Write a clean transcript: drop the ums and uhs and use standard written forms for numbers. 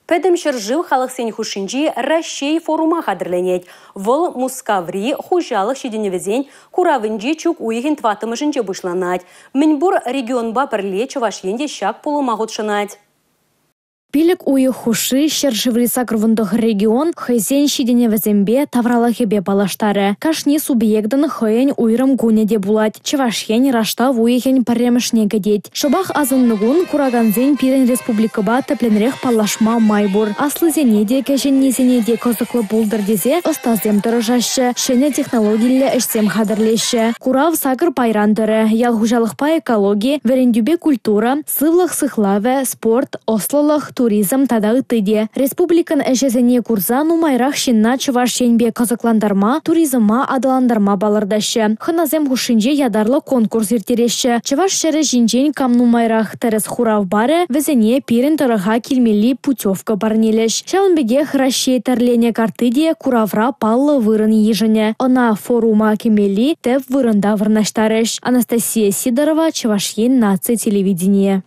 Пәдім шыржыл халықсен хушинжи Рашей форума қадырленет. Вол Мускаври хужалық шеденевізен куравынжи чук уйхин тватымышынче бұшланат. Мінбур регионба бірле Чувашенде шак полумағыт шынат. Пилік уйы хуши шыржыври сакрвындық регион хайзен шиденевізембе тавралахебе балаштары. Кашни субъектын хайын уйрым гунеде булат. Чывашен рашта уйхен паремышне гадет. Шобах азыннығын кураганзен пирен республикаба тепленрех палашма майбур. Аслы зенеде кәженне зенеде козықлы булдыр дезе остазем тұрыжашы. Шене технологиялі ішсем қадырлеші. Курав сакр пайрандыры, ялғужалықпа экология, верендюбе культура, сывлық сықлавы, спорт, ослылық, туризм тада ытыде. Республикан әжезіне курза нумайрақ шинна Чувашенбе казакландарма, туризмма адаландарма балырдашы. Хыназем хушинже ядарлы конкурс ертереші. Чуваш шәрі жинжен кам нумайрақ тәріс хурав бары, візіне пирен тұрыға келмелі путевка барнелеш. Шаунбеге хращей тәрлене картыде куравра паллы вырын ежіне. Она форума кемели тәп вырында вырнаштарыш. Анастасия Сидорова, Чувашен нация телевидение.